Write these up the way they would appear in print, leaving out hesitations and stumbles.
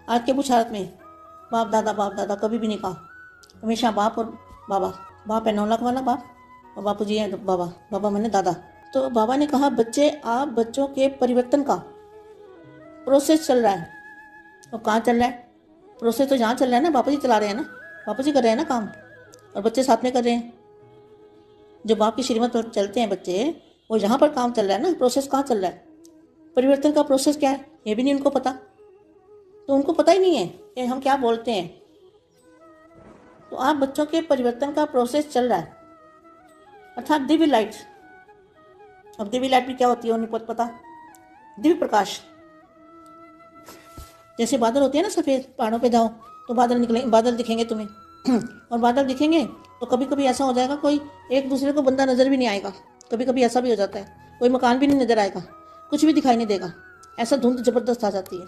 आज के बुझारत में बाप दादा कभी भी नहीं कहा, हमेशा बाप और बाबा। बाप है 9 लाख वाला बाप और बापू जी हैं बाबा। बाबा मैंने दादा। तो बाबा ने कहा बच्चे, आप बच्चों के परिवर्तन का प्रोसेस चल रहा है। और कहाँ चल रहा है प्रोसेस? तो जहाँ चल रहा है ना, बापू जी चला रहे हैं ना, बापू जी कर रहे हैं ना काम, और बच्चे साथ में कर रहे हैं। जो बाप की श्रीमत पर चलते हैं बच्चे, वो यहाँ पर काम चल रहा है ना। प्रोसेस कहाँ चल रहा है? परिवर्तन का प्रोसेस क्या है ये भी नहीं उनको पता। तो उनको पता ही नहीं है कि हम क्या बोलते हैं। तो आप बच्चों के परिवर्तन का प्रोसेस चल रहा है, अर्थात दिव्य लाइट। अब दिव्य लाइट भी क्या होती है उन्हें पता। दिव्य प्रकाश, जैसे बादल होते हैं ना सफ़ेद, पहाड़ों पे जाओ तो बादल निकले, बादल दिखेंगे तुम्हें और बादल दिखेंगे तो कभी कभी ऐसा हो जाएगा कोई एक दूसरे को बंदा नज़र भी नहीं आएगा। कभी कभी ऐसा भी हो जाता है, कोई मकान भी नहीं नज़र आएगा, कुछ भी दिखाई नहीं देगा, ऐसा धुंध ज़बरदस्त आ जाती है।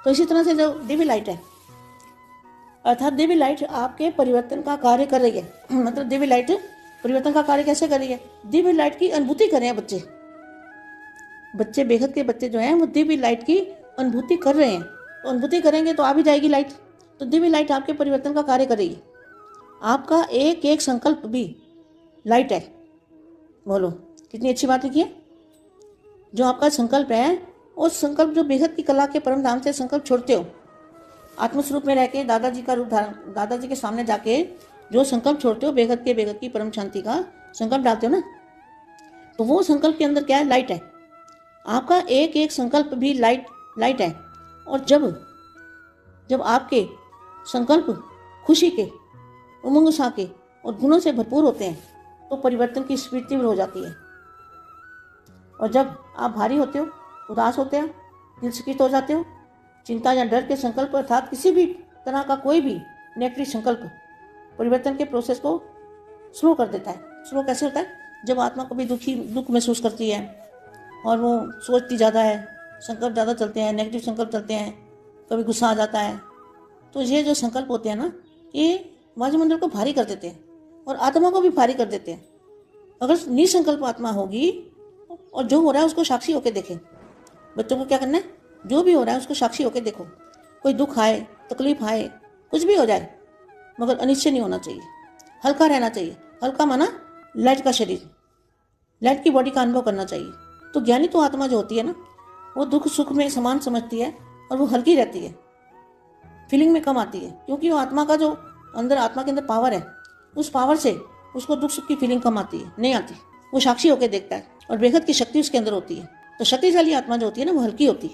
तो इसी तरह से जो दिव्य लाइट है, अर्थात दिव्य लाइट आपके परिवर्तन का कार्य कर रही है। मतलब दिव्य लाइट परिवर्तन का कार्य कैसे कर रही है? दिव्य लाइट की अनुभूति कर रहे हैं बच्चे। बच्चे, बेहद के बच्चे जो हैं वो दिव्य लाइट की अनुभूति कर रहे हैं। तो अनुभूति करेंगे तो आ भी जाएगी लाइट। तो दिव्य लाइट आपके परिवर्तन का कार्य करेगी। आपका एक एक संकल्प भी लाइट है। बोलो कितनी अच्छी बात लिखी है। जो आपका संकल्प है, उस संकल्प जो बेहद की कला के परम धाम से संकल्प छोड़ते हो, आत्मस्वरूप में रह के दादाजी का रूप धारण, दादाजी के सामने जाके जो संकल्प छोड़ते हो, बेहद की परम शांति का संकल्प डालते हो ना, तो वो संकल्प के अंदर क्या है? लाइट है। आपका एक एक संकल्प भी लाइट है। और जब आपके संकल्प खुशी के, उमंग उत्साह के और गुणों से भरपूर होते हैं, तो परिवर्तन की स्पीड तीव्र हो जाती है। और जब आप भारी होते हो, उदास होते हो, दिलचकित हो जाते हो, चिंता या डर के संकल्प अर्थात किसी भी तरह का कोई भी नेगेटिव संकल्प परिवर्तन के प्रोसेस को स्लो कर देता है। स्लो कैसे होता है? जब आत्मा को भी दुख महसूस करती है और वो सोचती ज़्यादा है, संकल्प ज़्यादा चलते हैं, नेगेटिव संकल्प चलते हैं, कभी गुस्सा आ जाता है, तो ये जो संकल्प होते हैं ना, ये वायुमंडल को भारी कर देते हैं और आत्मा को भी भारी कर देते हैं। अगर निसंकल्प आत्मा होगी और जो हो रहा है उसको साक्षी होकर देखें। बच्चों को क्या करना है? जो भी हो रहा है उसको साक्षी होकर देखो। कोई दुख आए, तकलीफ आए, कुछ भी हो जाए, मगर अनिश्चय नहीं होना चाहिए, हल्का रहना चाहिए। हल्का माना लाइट का शरीर, लाइट की बॉडी का अनुभव करना चाहिए। तो ज्ञानी तो आत्मा जो होती है ना, वो दुख सुख में समान समझती है और वो हल्की रहती है, फीलिंग में कम आती है, क्योंकि वो आत्मा का जो अंदर, आत्मा के अंदर पावर है, उस पावर से उसको दुख सुख की फीलिंग कम आती है, नहीं आती। वो साक्षी होकर देखता है और बेहद की शक्ति उसके अंदर होती है। तो शक्तिशाली आत्मा जो होती है ना, वो हल्की होती है।